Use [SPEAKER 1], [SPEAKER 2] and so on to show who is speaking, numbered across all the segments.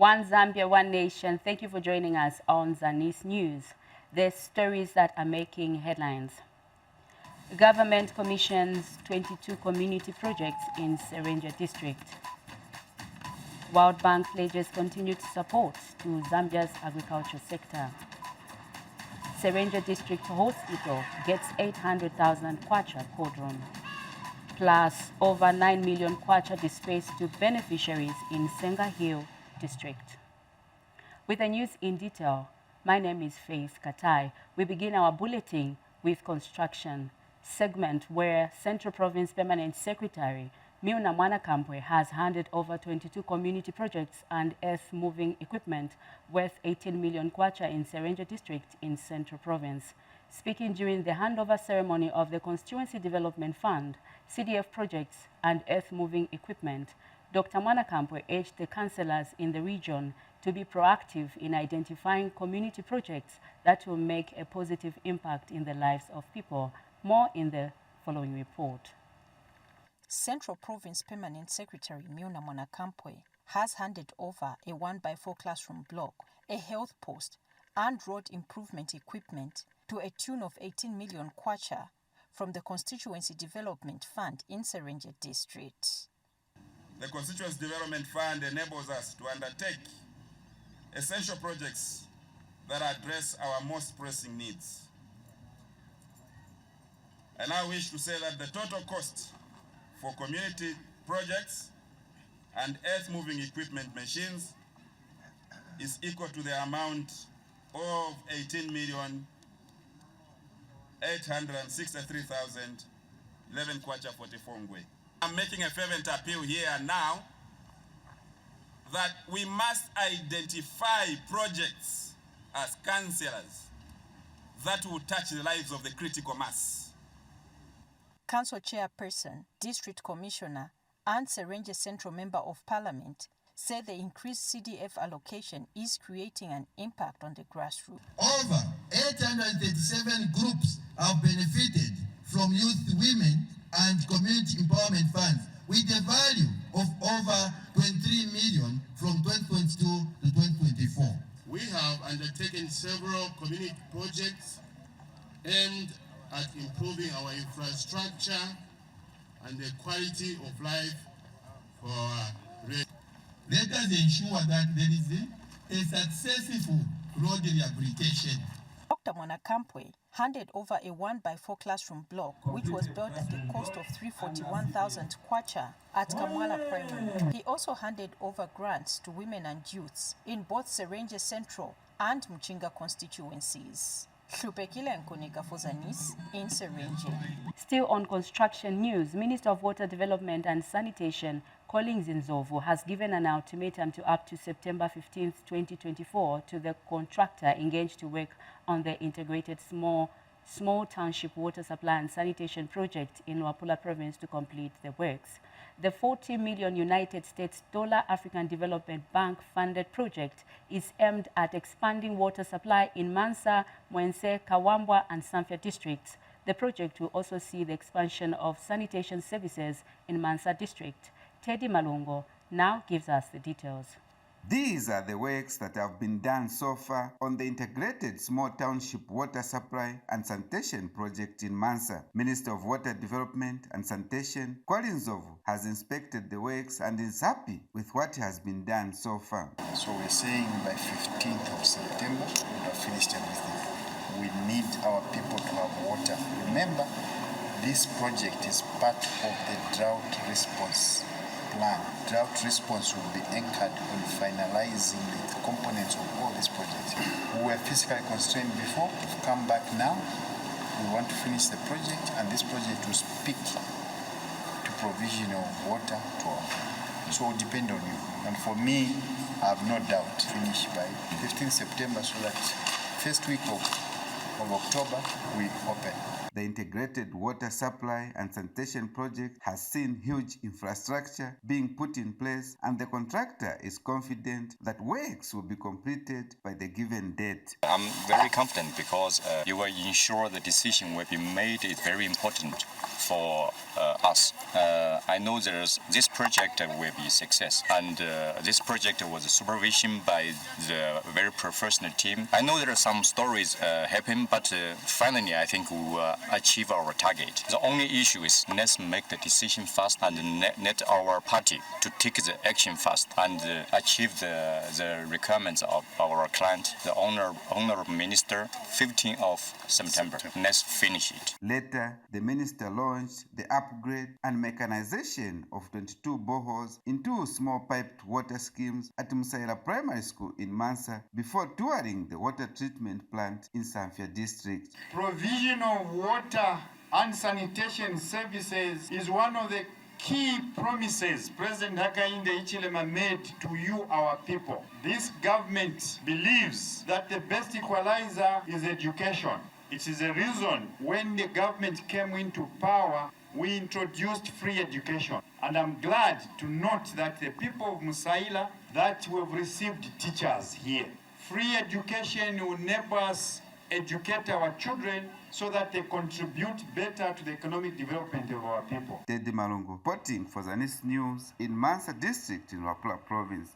[SPEAKER 1] One Zambia, one nation. Thank you for joining us on Zanis News. The stories that are making headlines. Government commissions 22 community projects in Serenja district. World Bank pledges continued support to Zambia's agriculture sector. Serenja District Hospital gets 800,000 kwacha cordron, plus over 9 million kwacha dispersed to beneficiaries in Senga Hill District. With the news in detail, my name is Faith Katai. We begin our bulletin with construction segment where Central Province Permanent Secretary Miuna Mwanakampwe has handed over 22 community projects and earth-moving equipment worth 18 million kwacha in Serenja District in Central Province. Speaking during the handover ceremony of the Constituency Development Fund, CDF projects and earth-moving equipment, Dr. Mwanakampwe urged the councillors in the region to be proactive in identifying community projects that will make a positive impact in the lives of people. More in the following report.
[SPEAKER 2] Central Province Permanent Secretary Miuna Mwanakampwe has handed over a 1x4 classroom block, a health post, and road improvement equipment to a tune of 18 million kwacha from the Constituency Development Fund in Serenja District.
[SPEAKER 3] The Constituency Development Fund enables us to undertake essential projects that address our most pressing needs. And I wish to say that the total cost for community projects and earth-moving equipment machines is equal to the amount of 18,863,011 kwacha 44 ngwe. I'm making a fervent appeal here and now that we must identify projects as councillors that will touch the lives of the critical mass.
[SPEAKER 2] Council Chairperson, District Commissioner, and Serenja Central Member of Parliament said the increased CDF allocation is creating an impact on the grassroots.
[SPEAKER 4] Over 837 groups have benefited from youth, women, and community empowerment funds with a value of over 23 million from 2022 to 2024.
[SPEAKER 5] We have undertaken several community projects aimed at improving our infrastructure and the quality of life for our residents.
[SPEAKER 4] Let us ensure that there is a successful road rehabilitation.
[SPEAKER 2] Dr. Mwanakampwe handed over a 1x4 classroom block, which was built at the cost of 341,000 kwacha at Kamwala Primary. He also handed over grants to women and youths in both Serenja Central and Mchinga constituencies. Shupekile Nkonika for Zanis in Serenja.
[SPEAKER 1] Still on construction news, Minister of Water Development and Sanitation Collins Nzovu has given an ultimatum to up to September 15, 2024 to the contractor engaged to work on the integrated small township water supply and sanitation project in Wapula Province to complete the works. The 40 million United States African Development Bank funded project is aimed at expanding water supply in Mansa, Mwense, Kawambwa and Samfya districts. The project will also see the expansion of sanitation services in Mansa district. Teddy Malungo now gives us the details.
[SPEAKER 6] These are the works that have been done so far on the integrated small township water supply and sanitation project in Mansa. Minister of Water Development and Sanitation, Collins Nzovu, has inspected the works and is happy with what has been done so far.
[SPEAKER 7] So we're saying by 15th of September, we have finished everything. We need our people to have water. Remember, this project is part of the drought response plan. Drought response will be anchored on finalizing the components of all these projects. We were physically constrained before, we've come back now. We want to finish the project, and this project will speak to provision of water to our people. So it will depend on you. And for me, I have no doubt, finish by 15th September so that first week of October we open.
[SPEAKER 6] The integrated water supply and sanitation project has seen huge infrastructure being put in place, and the contractor is confident that works will be completed by the given date.
[SPEAKER 8] I'm very confident because you will ensure the decision will be made is very important for us. I know this project will be a success, and this project was supervision by the very professional team. I know there are some stories happen, but finally I think we will achieve our target. The only issue is let's make the decision fast and let our party to take the action fast and achieve the requirements of our client, the honorable minister, 15th of September. Let's finish it.
[SPEAKER 6] Later, the minister launched the upgrade and mechanization of 22 boreholes in 2 small piped water schemes at Musaila Primary School in Mansa before touring the water treatment plant in Samfya district.
[SPEAKER 9] Provision of water and sanitation services is one of the key promises President Hakainde Hichilema made to you, our people. This government believes that the best equalizer is education. It is a reason when the government came into power, we introduced free education. And I'm glad to note that the people of Musaila, that we have received teachers here. Free education will enable us educate our children so that they contribute better to the economic development of our people.
[SPEAKER 6] Teddy Malungu, reporting for Zanis News in Mansa district in Luapula province.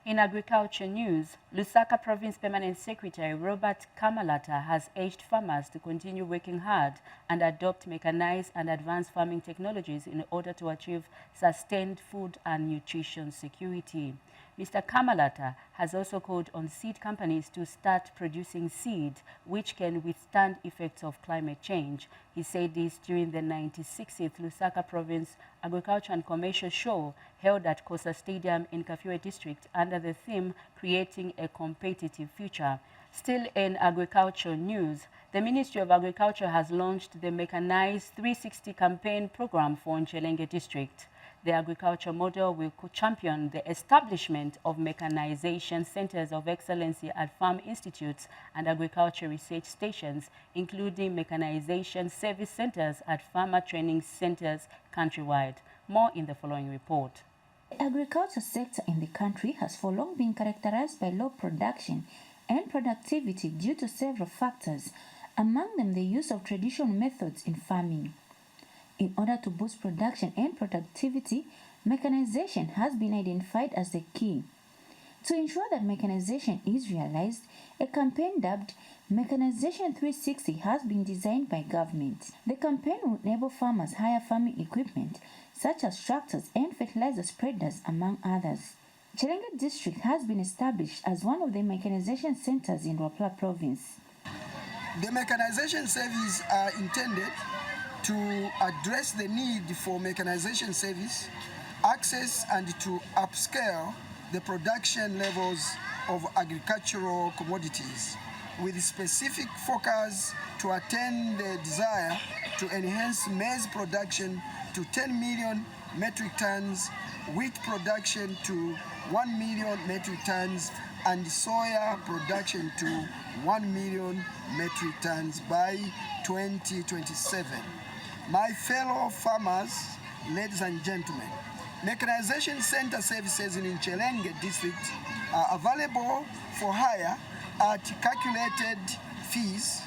[SPEAKER 1] In agriculture news, Lusaka Province Permanent Secretary Robert Kamalata has urged farmers to continue working hard and adopt mechanized and advanced farming technologies in order to achieve sustained food and nutrition security. Mr. Kamalata has also called on seed companies to start producing seed which can withstand effects of climate change. He said this during the 96th Lusaka Province Agriculture and Commercial Show held at Kosa Stadium in Kafue District under the theme Creating a Competitive Future. Still in agriculture news, the Ministry of Agriculture has launched the Mechanized 360 campaign program for Nchelenge District. The agriculture model will champion the establishment of mechanization centers of excellency at farm institutes and agriculture research stations, including mechanization service centers at farmer training centers countrywide. More in the following report.
[SPEAKER 10] The agriculture sector in the country has for long been characterized by low production and productivity due to several factors, among them the use of traditional methods in farming. In order to boost production and productivity, mechanization has been identified as the key. To ensure that mechanization is realized, a campaign dubbed Mechanization 360 has been designed by government. The campaign will enable farmers hire farming equipment such as tractors and fertilizer spreaders, among others. Nchelenge District has been established as one of the mechanization centers in Luapula Province.
[SPEAKER 11] The mechanization services are intended to address the need for mechanization service, access and to upscale the production levels of agricultural commodities with specific focus to attain the desire to enhance maize production to 10 million metric tons, wheat production to 1 million metric tons, and soya production to 1 million metric tons by 2027. My fellow farmers, ladies and gentlemen, mechanization center services in Nchelenge district are available for hire at calculated fees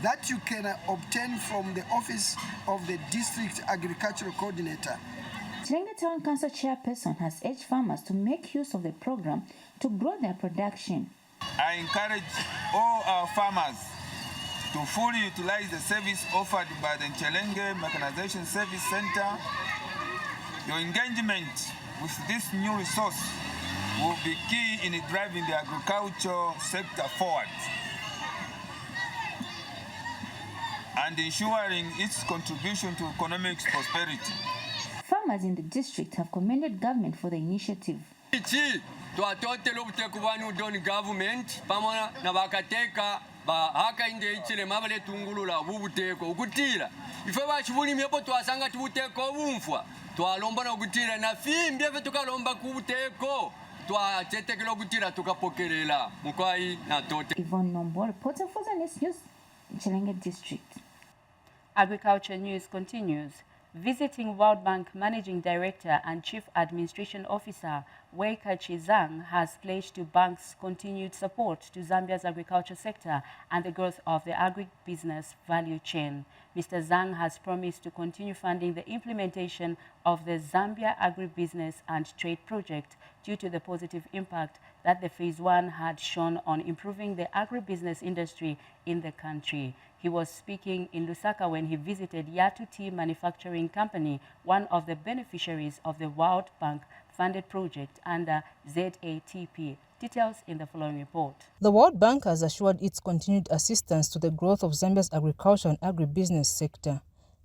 [SPEAKER 11] that you can obtain from the office of the district agricultural coordinator.
[SPEAKER 10] Nchelenge Town Council chairperson has urged farmers to make use of the program to grow their production.
[SPEAKER 12] I encourage all our farmers to fully utilize the service offered by the Nchelenge Mechanization Service Center. Your engagement with this new resource will be key in driving the agricultural sector forward and ensuring its contribution to economic prosperity.
[SPEAKER 10] Farmers in the district have commended government for the initiative.
[SPEAKER 13] Government pamoja na bakateka Hakainde Hichilema bale tungulula bubuteko ukutira ife bachibulimi hapo twasanga tubuteko bumfwa twalomba na ukutira na fimbi efe tukalomba kubuteko twatetekelo ukutira tukapokelela mukwai na tote.
[SPEAKER 10] Yvonne Nombo, reporter for Zanis News, Nchelenge District.
[SPEAKER 1] Agriculture news continues. Visiting World Bank Managing Director and Chief Administration Officer Wei Zhang has pledged to bank's continued support to Zambia's agriculture sector and the growth of the agribusiness value chain. Mr. Zhang has promised to continue funding the implementation of the Zambia Agribusiness and Trade Project due to the positive impact that the Phase 1 had shown on improving the agribusiness industry in the country. He was speaking in Lusaka when he visited Yatu Tea Manufacturing Company, one of the beneficiaries of the World Bank-funded project under ZATP. Details in the following report.
[SPEAKER 14] The World Bank has assured its continued assistance to the growth of Zambia's agriculture and agribusiness sector.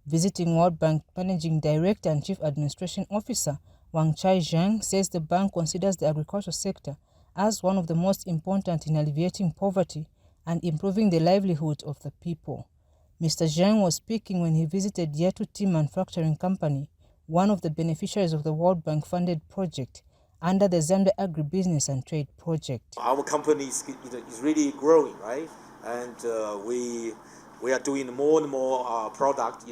[SPEAKER 14] Visiting World Bank Managing Director and Chief Administration Officer Wang Zhang says the bank considers the agriculture sector as one of the most important in alleviating poverty and improving the livelihood of the people. Mr. Zhang was speaking when he visited Yatu Tea Manufacturing Company, one of the beneficiaries of the World Bank-funded project under the Zambia Agribusiness and Trade Project.
[SPEAKER 15] Our company is really growing, right? And we are doing more and more product,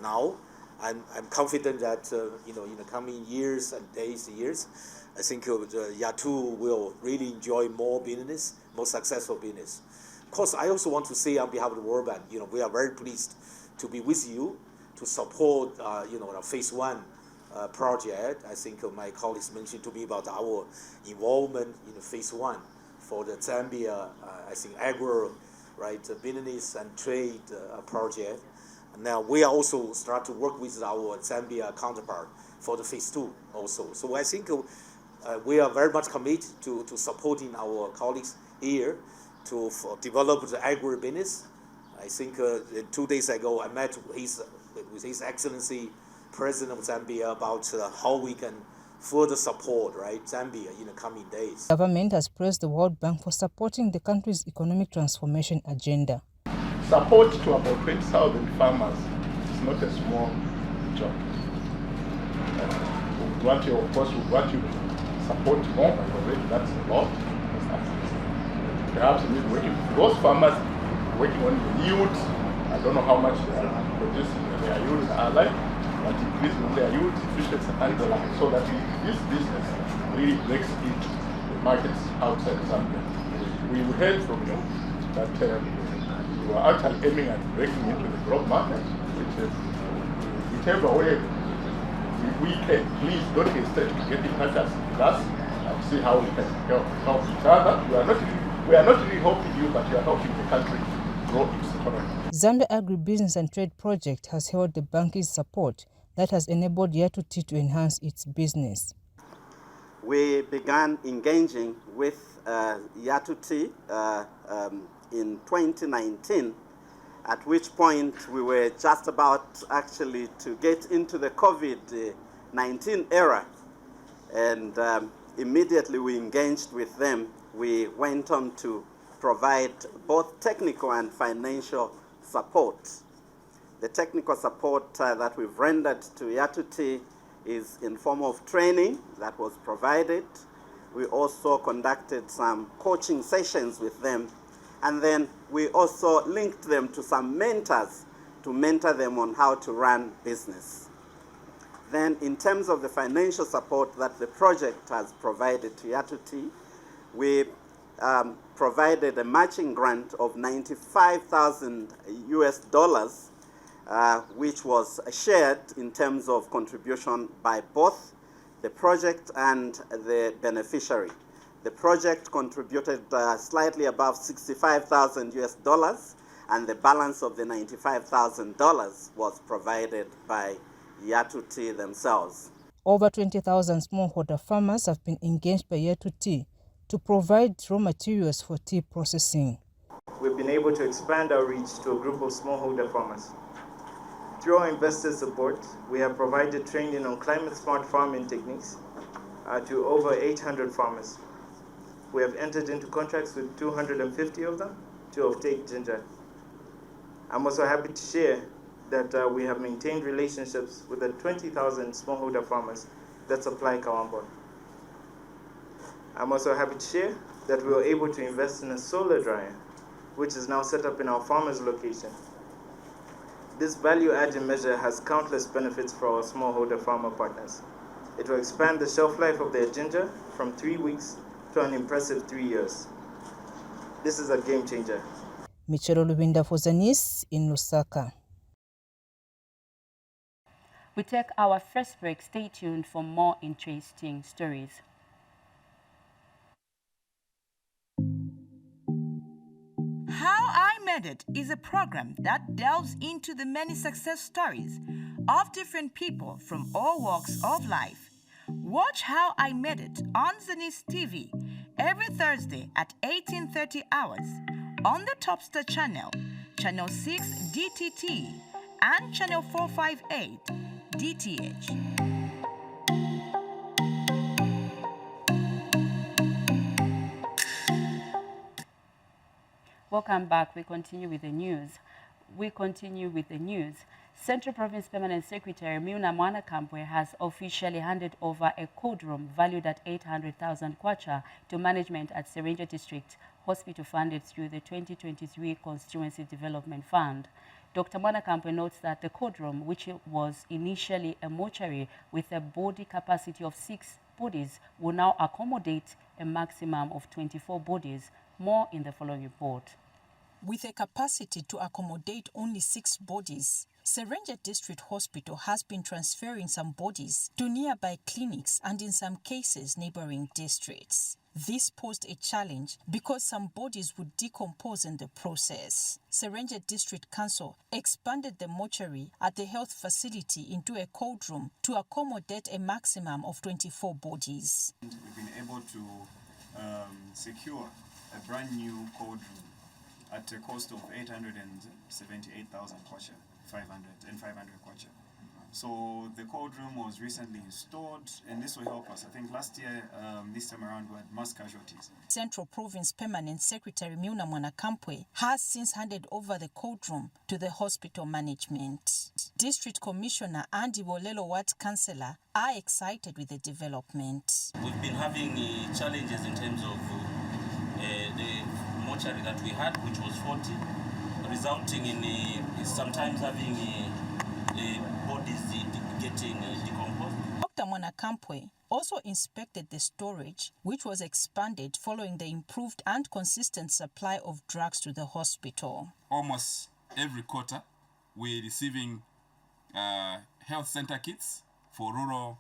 [SPEAKER 15] now. I'm confident that in the coming years and years, I think Yatu will really enjoy more business, more successful business. Of course, I also want to say on behalf of the World Bank, we are very pleased to be with you to support, the Phase 1 project. I think my colleagues mentioned to me about our involvement in Phase 1 for the Zambia, business and trade project. Now we are also start to work with our Zambia counterpart for the Phase 2 also. So I think we are very much committed to supporting our colleagues here to develop the agribusiness. I think 2 days ago I met with His Excellency President of Zambia about how we can further support Zambia in the coming days.
[SPEAKER 14] The government has praised the World Bank for supporting the country's economic transformation agenda.
[SPEAKER 16] Support to about 20,000 farmers is not a small job. We want you to support more, but already that's a lot. Perhaps we need working those farmers working on the yield. I don't know how much they are producing, their yields are like, but increasing their yield efficiency and the like, so that this business really breaks into the markets outside Zambia. We heard from you that you are actually aiming at breaking into the global market, which is whichever way we can. Please don't hesitate to get in touch with us and see how we can help each other. We are not really helping you, but we are helping the country grow its economy.
[SPEAKER 14] Zambia Agribusiness and Trade Project has held the bank's support that has enabled Yatu Tea to enhance its business.
[SPEAKER 17] We began engaging with Yatu Tea in 2019, at which point we were just about actually to get into the COVID-19 era, and immediately we engaged with them. We went on to provide both technical and financial support. The technical support that we've rendered to Yatu Tea is in form of training that was provided. We also conducted some coaching sessions with them, and then we also linked them to some mentors to mentor them on how to run business. Then in terms of the financial support that the project has provided to Yatu Tea, we provided a matching grant of $95,000 US, which was shared in terms of contribution by both the project and the beneficiary. The project contributed slightly above $65,000 US, and the balance of the $95,000 was provided by Yatu Tea themselves.
[SPEAKER 14] Over 20,000 smallholder farmers have been engaged by Yatu Tea to provide raw materials for tea processing.
[SPEAKER 18] We've been able to expand our reach to a group of smallholder farmers. Through our investor support, we have provided training on climate-smart farming techniques to over 800 farmers. We have entered into contracts with 250 of them to offtake ginger. I'm also happy to share that we have maintained relationships with the 20,000 smallholder farmers that supply Kawambo. I'm also happy to share that we were able to invest in a solar dryer, which is now set up in our farmers' location. This value-adding measure has countless benefits for our smallholder farmer partners. It will expand the shelf life of their ginger from 3 weeks to an impressive 3 years. This is a game changer.
[SPEAKER 14] Michelo Lubinda for Zanis in Lusaka.
[SPEAKER 1] We take our first break. Stay tuned for more interesting stories.
[SPEAKER 19] How I Made It is a program that delves into the many success stories of different people from all walks of life. Watch How I Made It on Zanis TV every Thursday at 18:30 hours on the Topstar channel, channel 6 DTT, and channel 458 DTH.
[SPEAKER 1] Welcome back. We continue with the news. Central Province Permanent Secretary Milna Mwanakampwe has officially handed over a cold room valued at 800,000 kwacha to management at Serenje District Hospital funded through the 2023 Constituency Development Fund. Dr. Mwanakampwe notes that the cold room, which was initially a mortuary with a body capacity of 6 bodies, will now accommodate a maximum of 24 bodies. More in the following report.
[SPEAKER 2] With a capacity to accommodate only 6 bodies, Serenje District Hospital has been transferring some bodies to nearby clinics and in some cases neighboring districts. This posed a challenge because some bodies would decompose in the process. Serenje District Council expanded the mortuary at the health facility into a cold room to accommodate a maximum of 24 bodies.
[SPEAKER 20] We've been able to secure a brand new cold room at a cost of 878,000 kwacha, 500 kwacha. So the cold room was recently installed, and this will help us. I think last year, this time around, we had mass casualties.
[SPEAKER 2] Central Province Permanent Secretary Milna Mwanakampwe has since handed over the cold room to the hospital management. District Commissioner Andy Wolelo Ward Councillor are excited with the development.
[SPEAKER 21] We've been having challenges in terms of the mortuary that we had, which was 40, resulting in sometimes having bodies getting decomposed.
[SPEAKER 2] Dr. Mwanakampwe also inspected the storage, which was expanded following the improved and consistent supply of drugs to the hospital.
[SPEAKER 3] Almost every quarter, we're receiving health center kits for rural,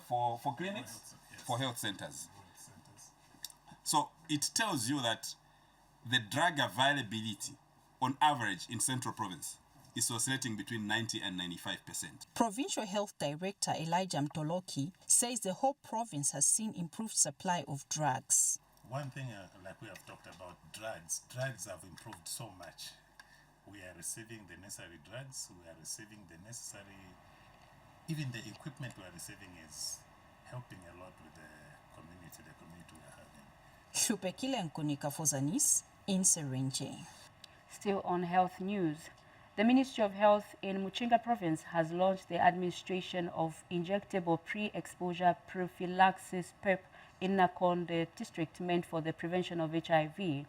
[SPEAKER 3] for clinics, for health centers. So it tells you that the drug availability on average in Central Province is oscillating between 90 and 95%.
[SPEAKER 2] Provincial Health Director Elijah Mtoloki says the whole province has seen improved supply of drugs.
[SPEAKER 22] One thing, like we have talked about, drugs have improved so much. We are receiving the necessary drugs, we are receiving the necessary, even the equipment we are receiving is helping a lot with the community we are having.
[SPEAKER 2] Shupekile Nkunika for Zanis in Serenje.
[SPEAKER 1] Still on health news. The Ministry of Health in Muchinga Province has launched the administration of injectable pre-exposure prophylaxis PrEP in Nakonde district meant for the prevention of HIV. The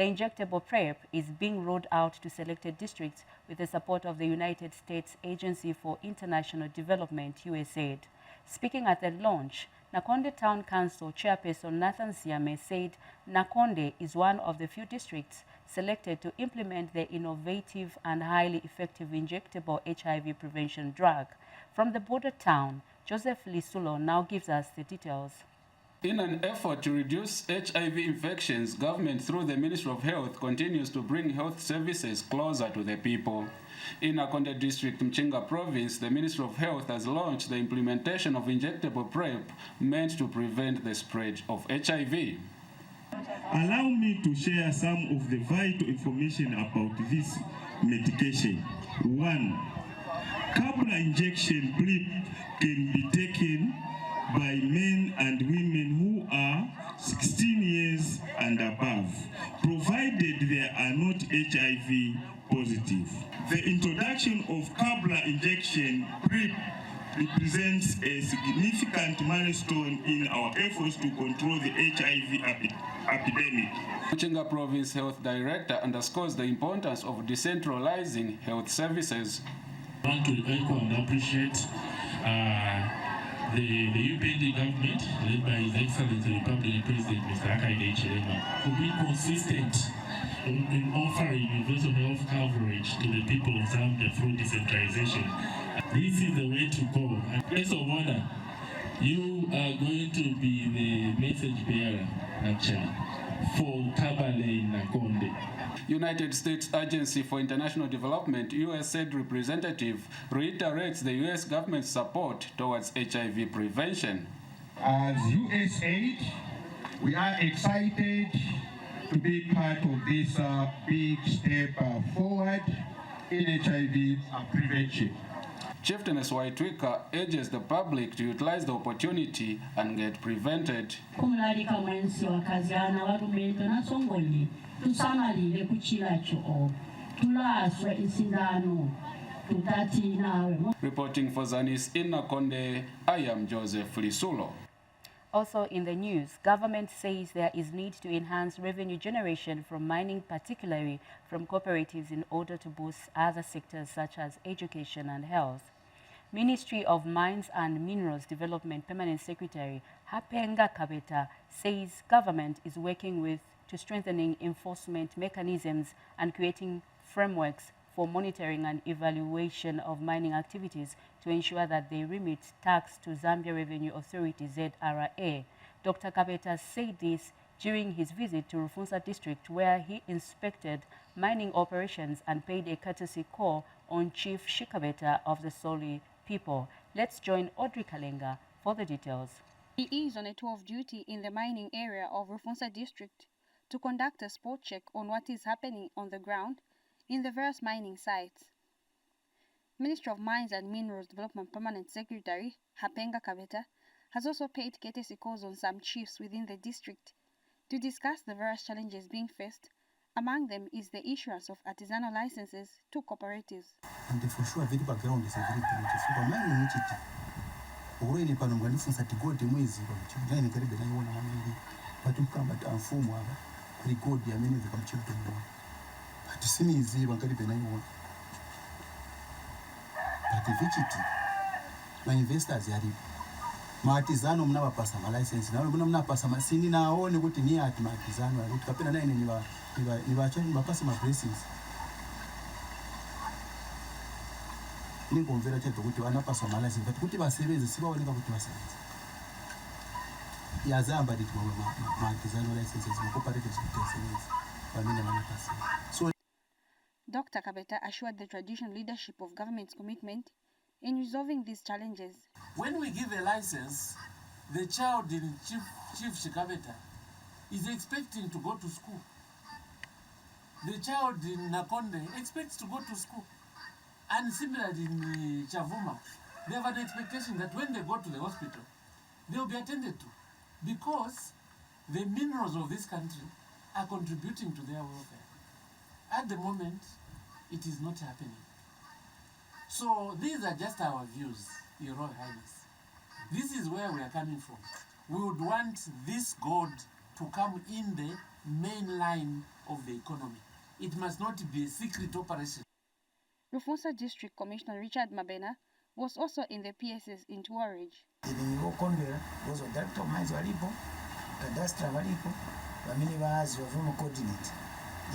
[SPEAKER 1] injectable PrEP is being rolled out to selected districts with the support of the United States Agency for International Development, USAID. Speaking at the launch, Nakonde Town Council Chairperson Nathan Siame said Nakonde is one of the few districts selected to implement the innovative and highly effective injectable HIV prevention drug. From the border town, Joseph Lisulo now gives us the details.
[SPEAKER 23] In an effort to reduce HIV infections, government through the Ministry of Health continues to bring health services closer to the people. In Nakonde District, Mchinga Province, the Ministry of Health has launched the implementation of injectable PrEP meant to prevent the spread of HIV.
[SPEAKER 24] Allow me to share some of the vital information about this medication. 1. Kabla injection PrEP can be taken by men and women who are 16 years and above, provided they are not HIV positive. The introduction of Kabla injection PrEP represents a significant milestone in our efforts to control the HIV epidemic.
[SPEAKER 23] Muchinga Province Health Director underscores the importance of decentralizing health services
[SPEAKER 4] want to echo and appreciate the UPND government, led by His Excellency Republican President Mr. Hakainde Hichilema, for being consistent in offering universal health coverage to the people of Zambia through decentralization. This is the way to go. And place of honor, you are going to be the message bearer, actually, for Kabale Nakonde.
[SPEAKER 23] United States Agency for International Development, USAID representative, reiterates the U.S. government's support towards HIV prevention.
[SPEAKER 24] As USAID, we are excited to be part of this big step forward in HIV prevention.
[SPEAKER 23] Chieftainess Waitwika urges the public to utilize the opportunity and get prevented.
[SPEAKER 5] Kumlalika mwensi wa kaziana warumento na songoli tusamalile kuchilacho o tulaswe insindano tutati nawe.
[SPEAKER 23] Reporting for Zanis in Nakonde, I am Joseph Lisulo.
[SPEAKER 1] Also in the news, government says there is need to enhance revenue generation from mining, particularly from cooperatives, in order to boost other sectors such as education and health. Ministry of Mines and Minerals Development Permanent Secretary Hapenga Kabeta says government is working to strengthening enforcement mechanisms and creating frameworks for monitoring and evaluation of mining activities to ensure that they remit tax to Zambia Revenue Authority ZRA. Dr. Kabeta said this during his visit to Rufunsa district, where he inspected mining operations and paid a courtesy call on Chief Shikabeta of the Soli people. Let's join Audrey Kalenga for the details.
[SPEAKER 7] He is on a tour of duty in the mining area of Rufunsa district to conduct a spot check on what is happening on the ground in the various mining sites. Ministry of Mines and Minerals Development Permanent Secretary Hapenga Kabeta has also paid courtesy calls on some chiefs within the district to discuss the various challenges being faced. Among them is the issuance of artisanal licenses to cooperatives.
[SPEAKER 8] And for sure, very background is a very beautiful. Mining is it. Already, Panamga license at go to Mwezi, but you can't get anyone. But you come at a form of record the amenities of the children. But to see me is even carry anyone. But if it's my investors are maartizano mnawapasa ma license na wengine mnapasa masini na aone kuti ni ati maartizano ali tukapenda naye ni wachani mapasa ma blessings ningomvera cheto kuti vanapasa ma license but kuti vasebenze sivaoneka kuti vasebenze yazamba ndi maartizano licenses ma cooperatives kusebenza pamene vanapasa. So
[SPEAKER 7] Dr. Kabeta assured the traditional leadership of government's commitment in resolving these challenges.
[SPEAKER 25] When we give a license, the child in Chief Shikabeta is expecting to go to school. The child in Nakonde expects to go to school. And similarly in Chavuma, they have an expectation that when they go to the hospital, they will be attended to, because the minerals of this country are contributing to their welfare. At the moment, it is not happening. So these are just our views, Your Royal Highness. This is where we are coming from. We would want this gold to come in the main line of the economy. It must not be a secret operation.
[SPEAKER 7] Rufunsa District Commissioner Richard Mabena was also in the PSS in Tuareg.
[SPEAKER 26] Was a director of mines walipo, cadastre walipo, wamini waazi wavumo coordinate.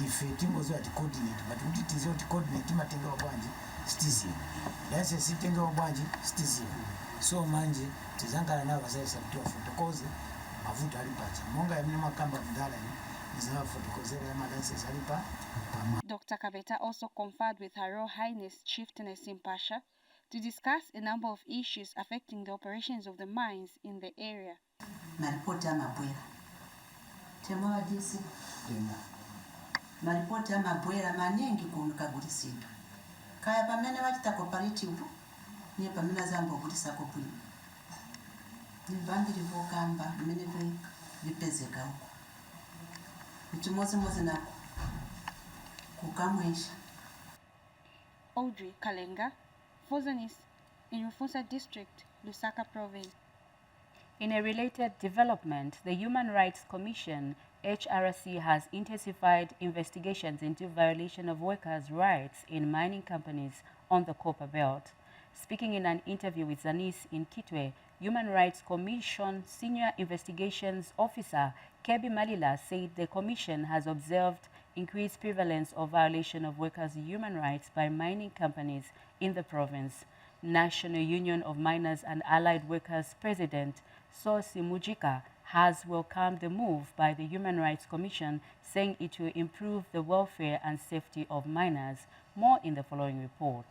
[SPEAKER 26] If it was at coordinate, but would it is what coordinate matenga wabwanji stizi. That's a sitting wabwanji stizi. So manji tizanga na wasai sabtua fotokoze mavuta alipacha. Monga ya minima kamba mdala is now fotokoze ya madanses alipa.
[SPEAKER 7] Dr. Kabeta also conferred with Her Royal Highness Chieftainess Simpasha to discuss a number of issues affecting the operations of the mines in the area.
[SPEAKER 27] Maripoti ya mabwela. Temwa disi. Maripoti ya mabwela manengi kunukagulisidwa. Kaya pamene wachita cooperative niye pamene zambo kulisa kopuli. Nivambiri vokamba mene vipezeka huko. Mtumozi nako. Kukamwesha.
[SPEAKER 7] Audrey Kalenga, for Zanis, in Rufunsa District, Lusaka Province.
[SPEAKER 1] In a related development, the Human Rights Commission, HRC, has intensified investigations into violation of workers' rights in mining companies on the Copper Belt. Speaking in an interview with Zanis in Kitwe, Human Rights Commission Senior Investigations Officer Kebi Malila said the Commission has observed increased prevalence of violation of workers' human rights by mining companies in the province. National Union of Miners and Allied Workers President Sosi Mujika has welcomed the move by the Human Rights Commission, saying it will improve the welfare and safety of miners. More in the following report.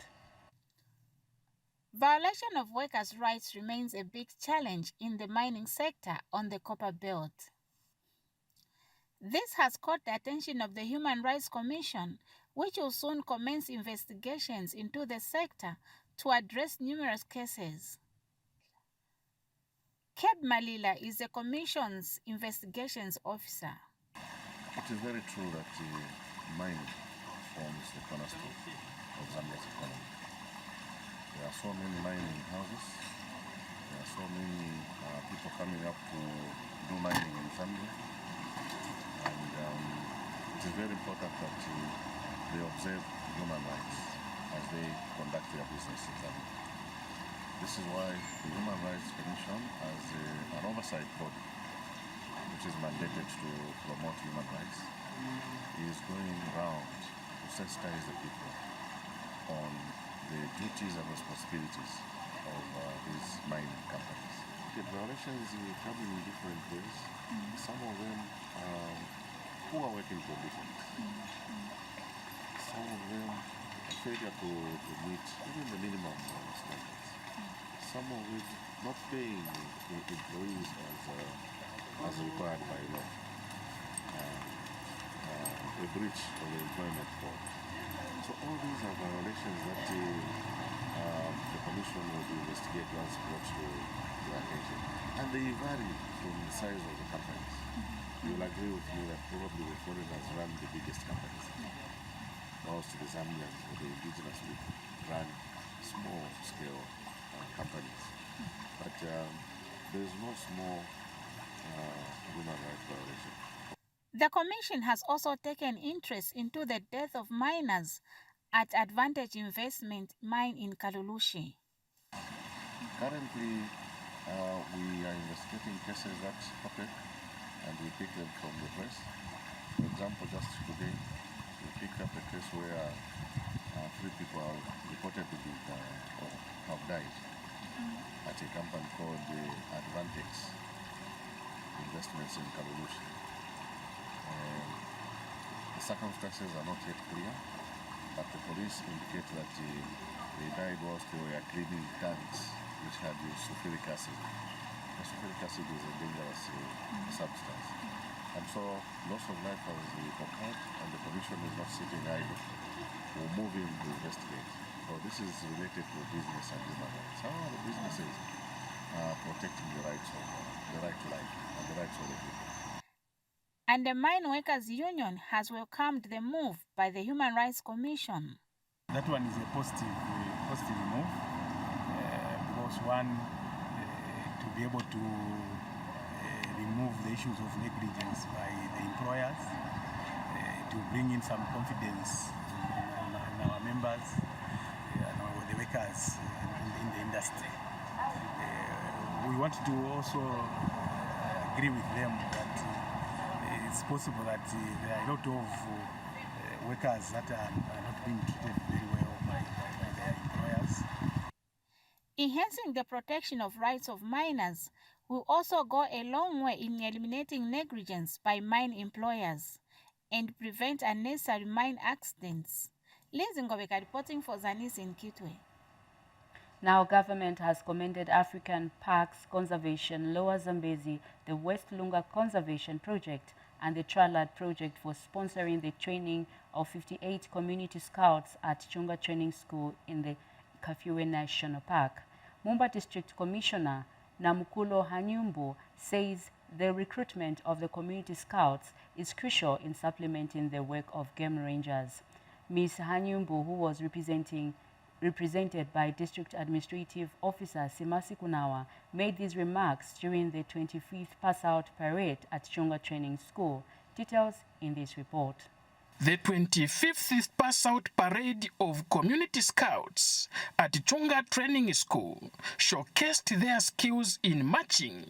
[SPEAKER 6] Violation of workers' rights remains a big challenge in the mining sector on the Copper Belt. This has caught the attention of the Human Rights Commission, which will soon commence investigations into the sector to address numerous cases. Keb Malila is the Commission's investigations officer.
[SPEAKER 9] It is very true that mining forms the cornerstone of Zambia's economy. There are so many mining houses, there are so many people coming up to do mining in Zambia, and it is very important that they observe human rights as they conduct their business in Zambia. This is why the Human Rights Commission has an oversight body which is mandated to promote human rights, is going around to sensitize the people on the duties and responsibilities of these mining companies. The violations come in different ways. Some of them are poor working conditions. Some of them are failure to meet even the minimum standards. Some of it not paying the employees as required by law. A breach of the employment code. So all these are violations that the Commission will investigate once brought to their attention. And they vary from the size of the companies. You will agree with me that probably the foreigners run the biggest companies. Most of the Zambians or the indigenous people run small-scale companies. But there is no small human rights violation.
[SPEAKER 6] The Commission has also taken interest into the death of miners at Advantage Investment Mine in Kalulushi.
[SPEAKER 9] Currently, we are investigating cases that occur and we pick them from the press. For example, just today, we picked up a case where 3 people are reported to be or have died at a company called Advantage Investments in Kalulushi. The circumstances are not yet clear, but the police indicate that they died whilst they were cleaning tanks which had sulfuric acid. The sulfuric acid is a dangerous substance. And so loss of life has occurred and the Commission is not sitting idle. We're moving to investigate. So this is related to business and human rights. How are the businesses protecting the right to life and the rights of the people?
[SPEAKER 6] And the Mine Workers Union has welcomed the move by the Human Rights Commission.
[SPEAKER 10] That one is a positive move because one, to be able to remove the issues of negligence by the employers, to bring in some confidence in our members, the workers in the industry. We want to also agree with them that it's possible that there are a lot of workers that are not being treated very well by their employers.
[SPEAKER 6] Enhancing the protection of rights of miners will also go a long way in eliminating negligence by mine employers and prevent unnecessary mine accidents. Liz Ngobeka reporting for Zanis in Kitwe.
[SPEAKER 1] Now, government has commended African Parks Conservation, Lower Zambezi, the West Lunga Conservation Project, and the Tralad Project for sponsoring the training of 58 community scouts at Chunga Training School in the Kafue National Park. Mumba District Commissioner Namukulo Hanyumbu says the recruitment of the community scouts is crucial in supplementing the work of game rangers. Ms. Hanyumbu, who was represented by District Administrative Officer Simasi Kunawa, made these remarks during the 25th Pass-Out Parade at Chunga Training School. Details in this report.
[SPEAKER 11] The 25th Pass-Out Parade of Community Scouts at Chunga Training School showcased their skills in marching,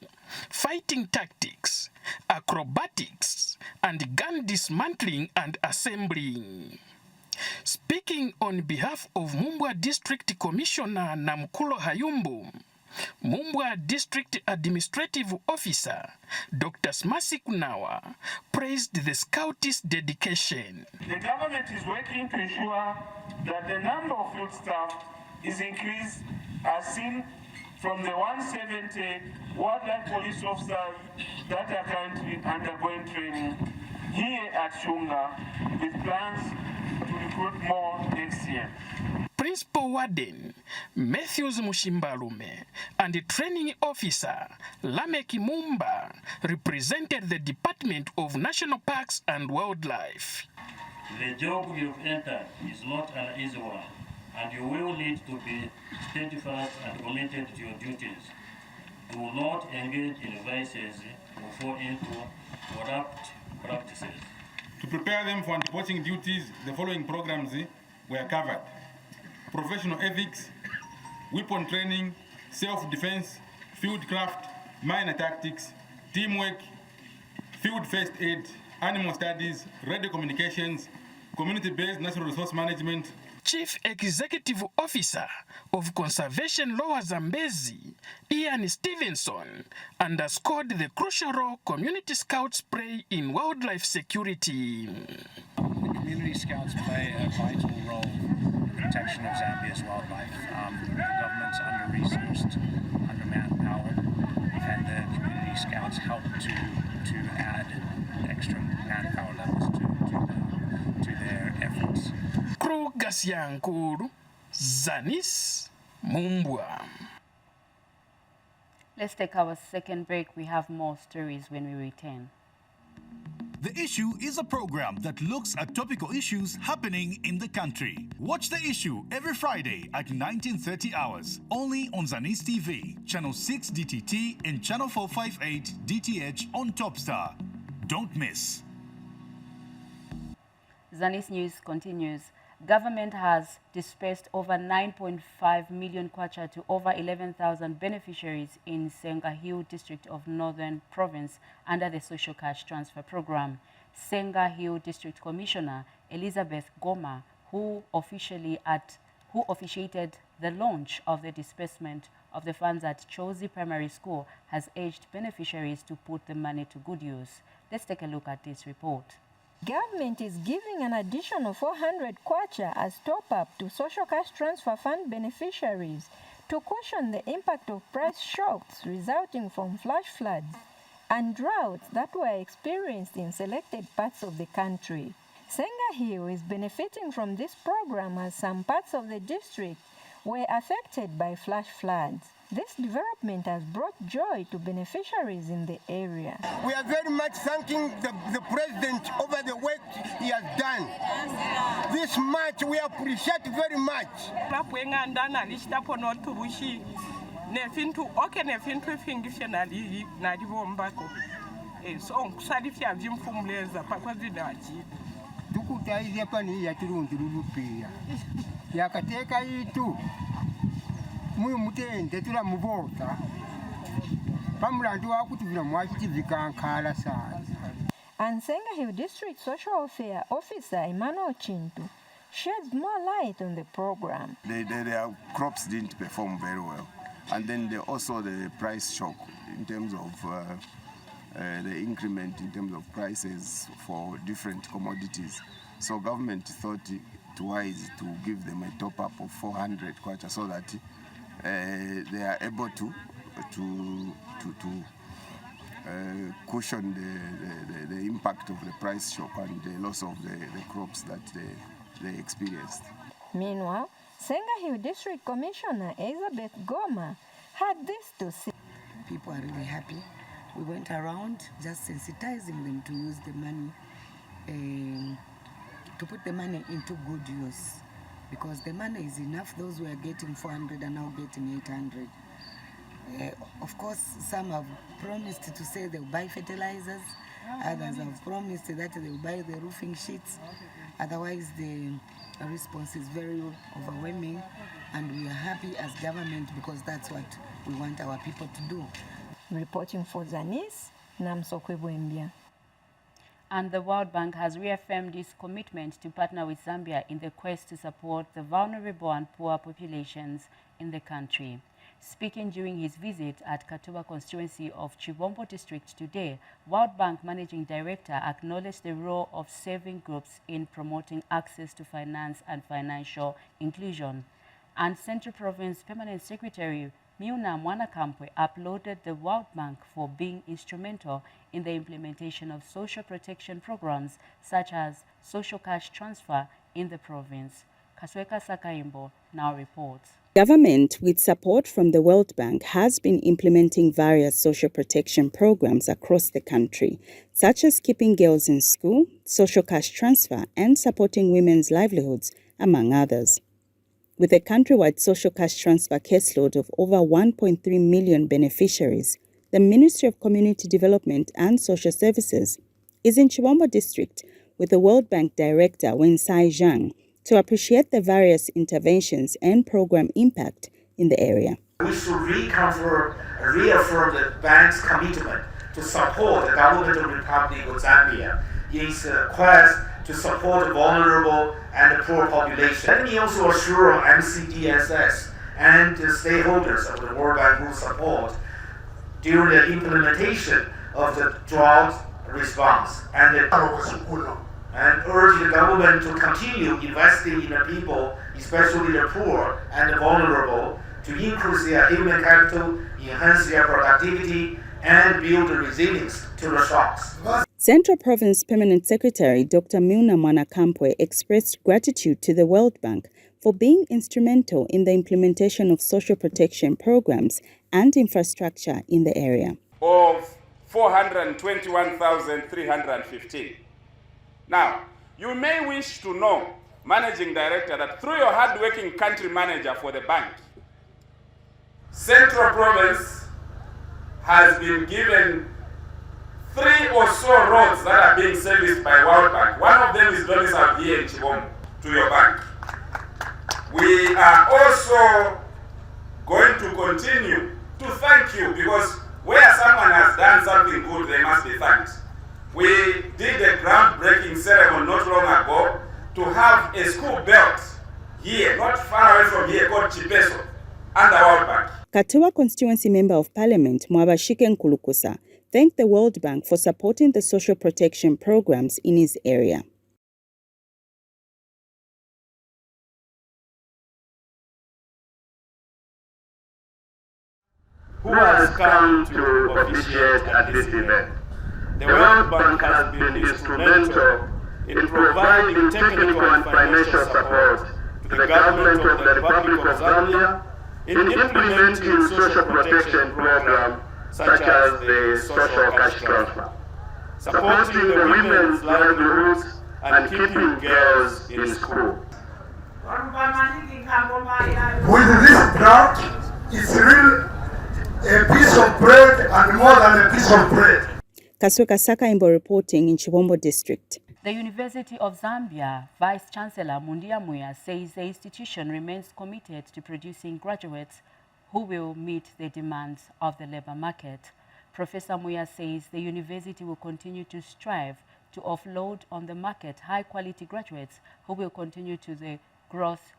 [SPEAKER 11] fighting tactics, acrobatics, and gun dismantling and assembling. Speaking on behalf of Mumbwa District Commissioner Namkulo Hayumbu, Mumbwa District Administrative Officer Dr. Smasi Kunawa praised the Scout's dedication.
[SPEAKER 12] The government is working to ensure that the number of field staff is increased as seen from the 170 wildlife police officers that are currently undergoing training here at Chunga, with plans to recruit more next year.
[SPEAKER 11] Principal Warden Matthews Mushimbalume and the Training Officer Lamek Mumba represented the Department of National Parks and Wildlife.
[SPEAKER 13] The job you've entered is not an easy one, and you will need to be steadfast and committed to your duties. Do not engage in vices or fall into corrupt practices.
[SPEAKER 15] To prepare them for anti-poaching duties, the following programs were covered: professional ethics, weapon training, self-defense, field craft, minor tactics, teamwork, field first aid, animal studies, radio communications, community-based natural resource management.
[SPEAKER 11] Chief Executive Officer of Conservation Lower Zambezi, Ian Stevenson, underscored the crucial role community scouts play in wildlife security.
[SPEAKER 16] The community scouts play a vital role in the protection of Zambia's wildlife. The government's under-resourced, under-manpowered, and the community scouts help to add extra manpower levels to their efforts.
[SPEAKER 11] Krugasiankuru, Zanis, Mumbwa.
[SPEAKER 1] Let's take our second break. We have more stories when we return.
[SPEAKER 17] The Issue is a program that looks at topical issues happening in the country. Watch The Issue every Friday at 19:30 hours, only on Zanis TV, Channel 6 DTT and Channel 458 DTH on Topstar. Don't miss.
[SPEAKER 1] Zanis News continues. Government has dispersed over 9.5 million kwacha to over 11,000 beneficiaries in Senga Hill District of Northern Province under the Social Cash Transfer Program. Senga Hill District Commissioner Elizabeth Goma, who officiated the launch of the disbursement of the funds at Chozi Primary School, has urged beneficiaries to put the money to good use. Let's take a look at this report.
[SPEAKER 18] Government is giving an additional 400 kwacha as top-up to Social Cash Transfer Fund beneficiaries to cushion the impact of price shocks resulting from flash floods and droughts that were experienced in selected parts of the country. Senga Hill is benefiting from this program as some parts of the district were affected by flash floods. This development has brought joy to beneficiaries in the area.
[SPEAKER 28] We are very much thanking the President over the work he has done. This much we appreciate very much.
[SPEAKER 18] And Senga Hill District Social Affairs Officer Emmanuel Chintu sheds more light on the program.
[SPEAKER 29] Their crops didn't perform very well, and then the price shock in terms of the increment in terms of prices for different commodities. So government thought it wise to give them a top-up of 400 kwacha so that they are able to cushion the impact of the price shock and the loss of the crops that they experienced.
[SPEAKER 18] Meanwhile, Senga Hill District Commissioner Elizabeth Goma had this to say.
[SPEAKER 30] People are really happy. We went around just sensitizing them to use the money, to put the money into good use, because the money is enough. Those who are getting 400 are now getting 800. Of course, some have promised to say they'll buy fertilizers. Others have promised that they'll buy the roofing sheets. Otherwise, the response is very overwhelming, and we are happy as government because that's what we want our people to do.
[SPEAKER 18] Reporting for Zanis, Namsokwe Bwembia.
[SPEAKER 1] And the World Bank has reaffirmed its commitment to partner with Zambia in the quest to support the vulnerable and poor populations in the country. Speaking during his visit at Katuba constituency of Chivombo district today, World Bank Managing Director acknowledged the role of saving groups in promoting access to finance and financial inclusion. And Central Province Permanent Secretary Miuna Mwanakampwe applauded the World Bank for being instrumental in the implementation of social protection programs such as social cash transfer in the province. Kasweka Sakaimbo now reports.
[SPEAKER 2] Government, with support from the World Bank, has been implementing various social protection programs across the country, such as keeping girls in school, social cash transfer, and supporting women's livelihoods, among others. With a countrywide social cash transfer caseload of over 1.3 million beneficiaries, the Ministry of Community Development and Social Services is in Chivombo district with the World Bank Director Wensai Zhang to appreciate the various interventions and program impact in the area.
[SPEAKER 3] We should reaffirm the bank's commitment to support the government of the Republic of Zambia in its quest to support vulnerable and poor population. Let me also assure MCDSS and the stakeholders of the World Bank Group support during the implementation of the drought response and urge the government to continue investing in the people, especially the poor and the vulnerable, to increase their human capital, enhance their productivity, and build resilience to the shocks.
[SPEAKER 2] Central Province Permanent Secretary Dr. Miuna Mwanakampwe expressed gratitude to the World Bank for being instrumental in the implementation of social protection programs and infrastructure in the area.
[SPEAKER 4] Of 421,315. Now, you may wish to know, Managing Director, that through your hard-working country manager for the bank, Central Province has been given 3 or so roads that are being serviced by World Bank. One of them is Zanis out here in Chivombo to your bank. We are also going to continue to thank you because where someone has done something good, they must be thanked. We did a groundbreaking ceremony not long ago to have a school built here, not far away from here, called Chipeso, under World Bank.
[SPEAKER 2] Katuwa constituency member of parliament Mwabashike Nkulukusa thanked the World Bank for supporting the social protection programs in his area.
[SPEAKER 3] Who has come to officiate at this event? The World Bank has been instrumental in providing technical and financial support to the government of the Republic of Zambia in implementing social protection programs such as the social cash transfer, supporting the women's livelihoods and keeping girls in school.
[SPEAKER 5] With this drought, it's really a piece of bread and more than a piece of bread.
[SPEAKER 2] Kasweka Sakaimbo reporting in Chivombo district.
[SPEAKER 1] The University of Zambia Vice-Chancellor Mundia Muya says the institution remains committed to producing graduates who will meet the demands of the labor market. Professor Muya says the university will continue to strive to offload on the market high-quality graduates who will contribute to the growth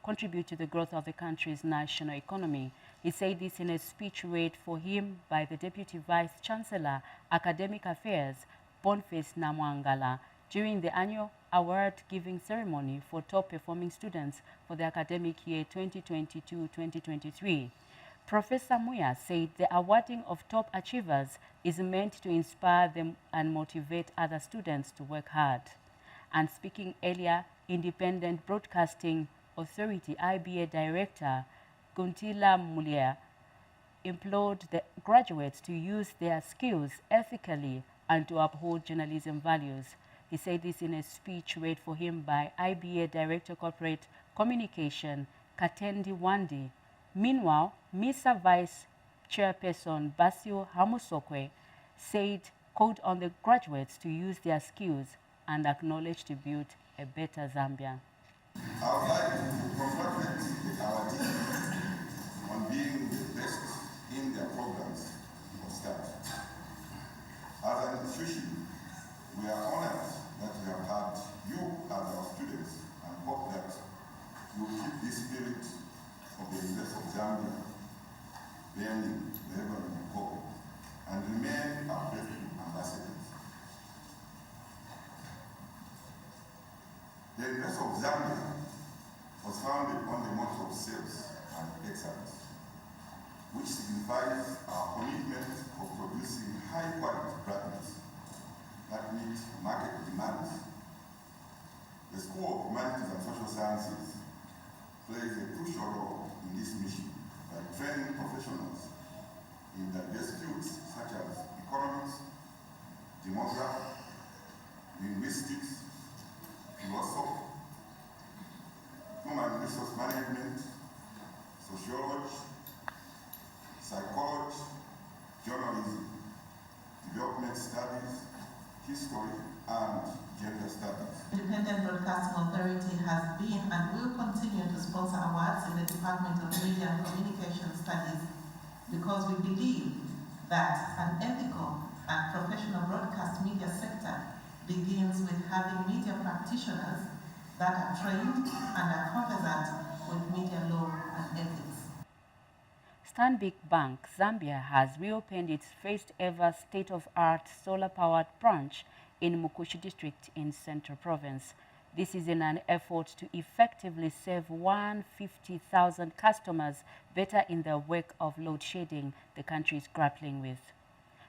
[SPEAKER 1] of the country's national economy. He said this in a speech read for him by the Deputy Vice-Chancellor, Academic Affairs, Boniface Namwangala, during the annual award-giving ceremony for top-performing students for the academic year 2022-2023. Professor Muya said the awarding of top achievers is meant to inspire them and motivate other students to work hard. And speaking earlier, Independent Broadcasting Authority IBA Director Guntila Mulia implored the graduates to use their skills ethically and to uphold journalism values. He said this in a speech read for him by IBA Director Corporate Communication, Katendi Wandi. Meanwhile, MISA Vice Chairperson Basio Hamusokwe said called on the graduates to use their skills and acknowledge to build a a better Zambia.
[SPEAKER 9] I would like to congratulate our team on being the best in their programs of study. As an institution, we are honored that we have had you as our students and hope that you will keep this spirit of the University of Zambia burning wherever you go and remain our faithful ambassadors. The University of Zambia was founded on the motto of sales and excellence, which signifies our commitment of producing high-quality graduates that meet market demands. The School of Humanities and Social Sciences plays a crucial role in this mission by training professionals in diverse fields such as economics, demography, linguistics, philosophy, human resource management, sociology, psychology, journalism, development studies, history, and gender studies.
[SPEAKER 8] Independent Broadcasting Authority has been and will continue to sponsor awards in the Department of Media and Communication Studies because we believe that an ethical and professional broadcast media sector begins with having media practitioners that are trained and are conversant with media law and ethics.
[SPEAKER 1] Stanbic Bank Zambia has reopened its first ever state-of-art solar-powered branch in Mukushi district in Central Province. This is in an effort to effectively serve 150,000 customers better in the wake of load shedding the country is grappling with.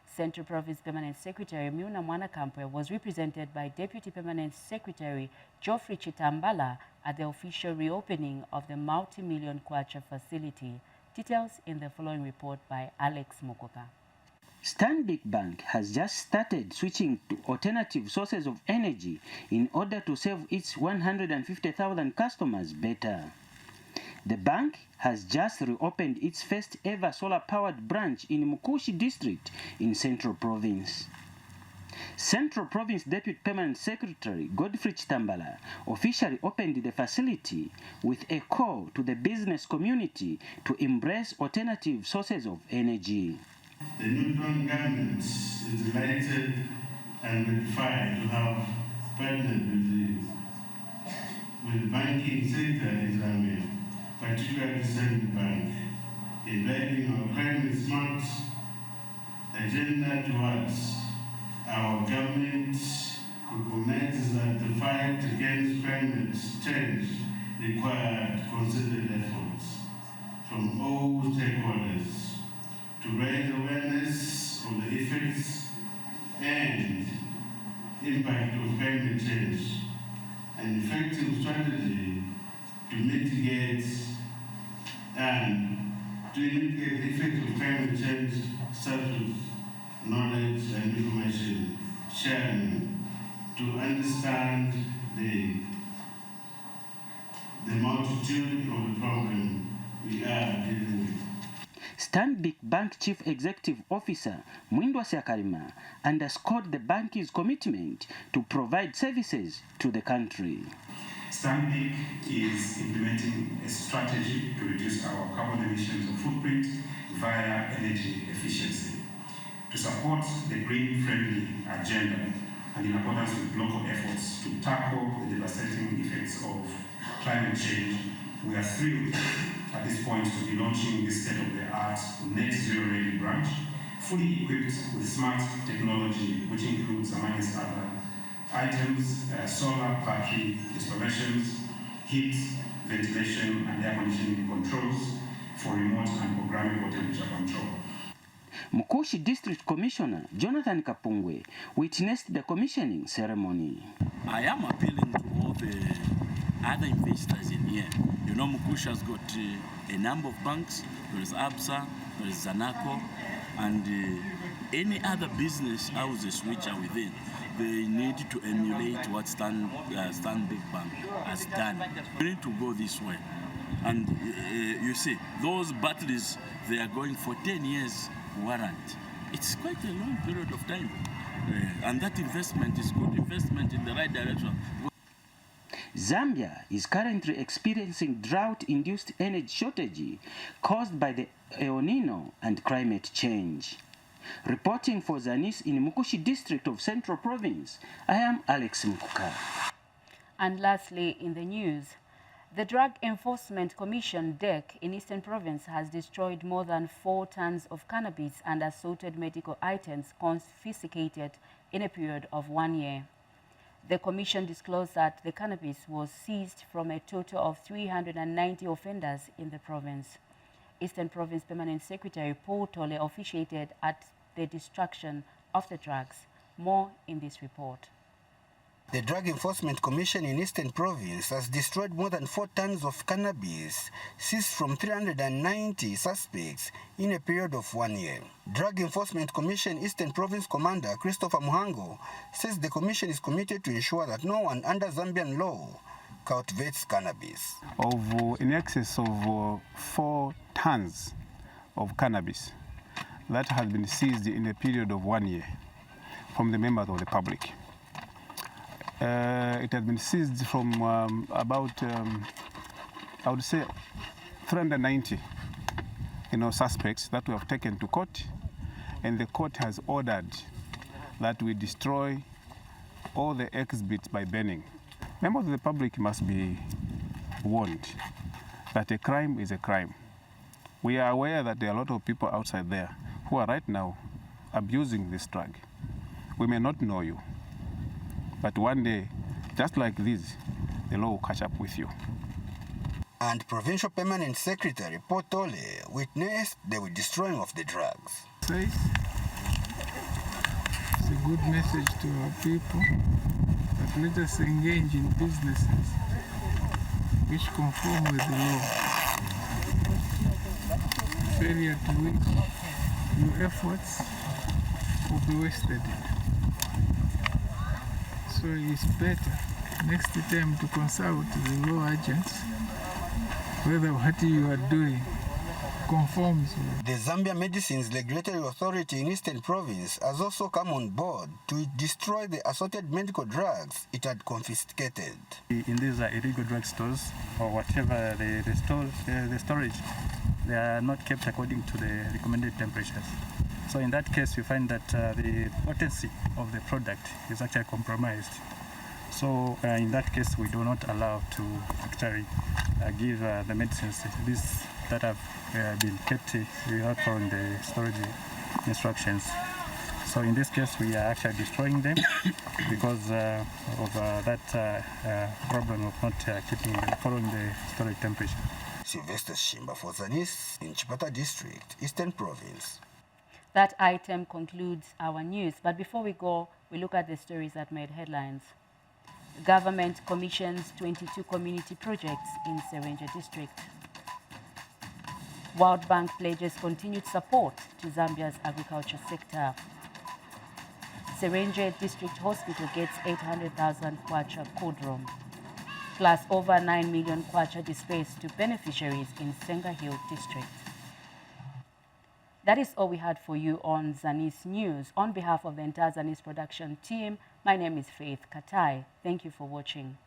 [SPEAKER 1] Central Province Permanent Secretary Milna Mwanakampwe was represented by Deputy Permanent Secretary Geoffrey Chitambala at the official reopening of the multi-million kwacha facility. Details in the following report by Alex Mokoka.
[SPEAKER 14] Stanbic Bank has just started switching to alternative sources of energy in order to serve its 150,000 customers better. The bank has just reopened its first ever solar-powered branch in Mukushi district in Central Province. Central Province Deputy Permanent Secretary Godfrey Chitambala officially opened the facility with a call to the business community to embrace alternative sources of energy.
[SPEAKER 19] The new government is delighted and gratified to have partnered with the banking sector in Zambia, particularly the Stanbic Bank, in driving our climate smart agenda towards our government recognizes that the fight against climate change required concerted efforts from all stakeholders to raise awareness of the effects and impact of climate change, an effective strategy to mitigate the effects of climate change, such as knowledge and information sharing, to understand the multitude of the problem we are dealing with.
[SPEAKER 14] Stanbic Bank Chief Executive Officer Mwindwa Siakalima underscored the bank's commitment to provide services to the country.
[SPEAKER 20] Stanbic is implementing a strategy to reduce our carbon emissions and footprint via energy efficiency. To support the green-friendly agenda and in accordance with local efforts to tackle the devastating effects of climate change, we are thrilled at this point to be launching this state-of-the-art net zero-ready branch, fully equipped with smart technology, which includes, amongst other items, solar battery installations, heat, ventilation, and air conditioning controls for remote and programmable temperature control.
[SPEAKER 14] Mukushi District Commissioner Jonathan Kapungwe witnessed the commissioning ceremony.
[SPEAKER 21] I am appealing to all the other investors in here. You know, Mukushi has got a number of banks. There is ABSA, there is Zanaco, and any other business houses which are within. They need to emulate what Stanbic Bank has done. We need to go this way. And you see, those batteries, they are going for 10 years warrant. It's quite a long period of time. And that investment is good investment in the right direction.
[SPEAKER 14] Zambia is currently experiencing drought-induced energy shortage caused by the El Nino and climate change. Reporting for Zanis in Mukushi district of Central Province, I am Alex Mkuka.
[SPEAKER 1] And lastly, in the news, the Drug Enforcement Commission, DEC, in Eastern Province has destroyed more than 4 tons of cannabis and assorted medical items confiscated in a period of 1 year. The Commission disclosed that the cannabis was seized from a total of 390 offenders in the province. Eastern Province Permanent Secretary Paul Tole officiated at the destruction of the drugs. More in this report.
[SPEAKER 6] The Drug Enforcement Commission in Eastern Province has destroyed more than 4 tons of cannabis seized from 390 suspects in a period of 1 year. Drug Enforcement Commission Eastern Province Commander Christopher Muhango says the commission is committed to ensure that no one under Zambian law cultivates cannabis.
[SPEAKER 7] In excess of 4 tons of cannabis that has been seized in a period of 1 year from the members of the public. It has been seized from about, I would say, 390 suspects that we have taken to court, and the court has ordered that we destroy all the exhibits by burning. Members of the public must be warned that a crime is a crime. We are aware that there are a lot of people outside there who are right now abusing this drug. We may not know you, but one day, just like this, the law will catch up with you.
[SPEAKER 6] And Provincial Permanent Secretary Paul Tole witnessed the destroying of the drugs.
[SPEAKER 10] It's a good message to our people that let us engage in businesses which conform with the law. Failure to which your efforts will be wasted. So it's better next time to consult the law agents whether what you are doing conforms with.
[SPEAKER 6] The Zambia Medicines Regulatory Authority in Eastern Province has also come on board to destroy the assorted medical drugs it had confiscated.
[SPEAKER 12] In these illegal drug stores or whatever the storage, they are not kept according to the recommended temperatures. So in that case, you find that the potency of the product is actually compromised. So in that case, we do not allow to actually give the medicines these that have been kept without following the storage instructions. So in this case, we are actually destroying them because of that problem of not following the storage temperature.
[SPEAKER 6] Sylvester Shimba for Zanis in Chipata District, Eastern Province.
[SPEAKER 1] That item concludes our news. But before we go, we look at the stories that made headlines. Government commissions 22 community projects in Serenje District. World Bank pledges continued support to Zambia's agriculture sector. Serenje District Hospital gets 800,000 kwacha Kodrom, plus over 9 million kwacha dispersed to beneficiaries in Senga Hill District. That is all we had for you on Zanis News. On behalf of the entire Zanis production team, my name is Faith Katai. Thank you for watching.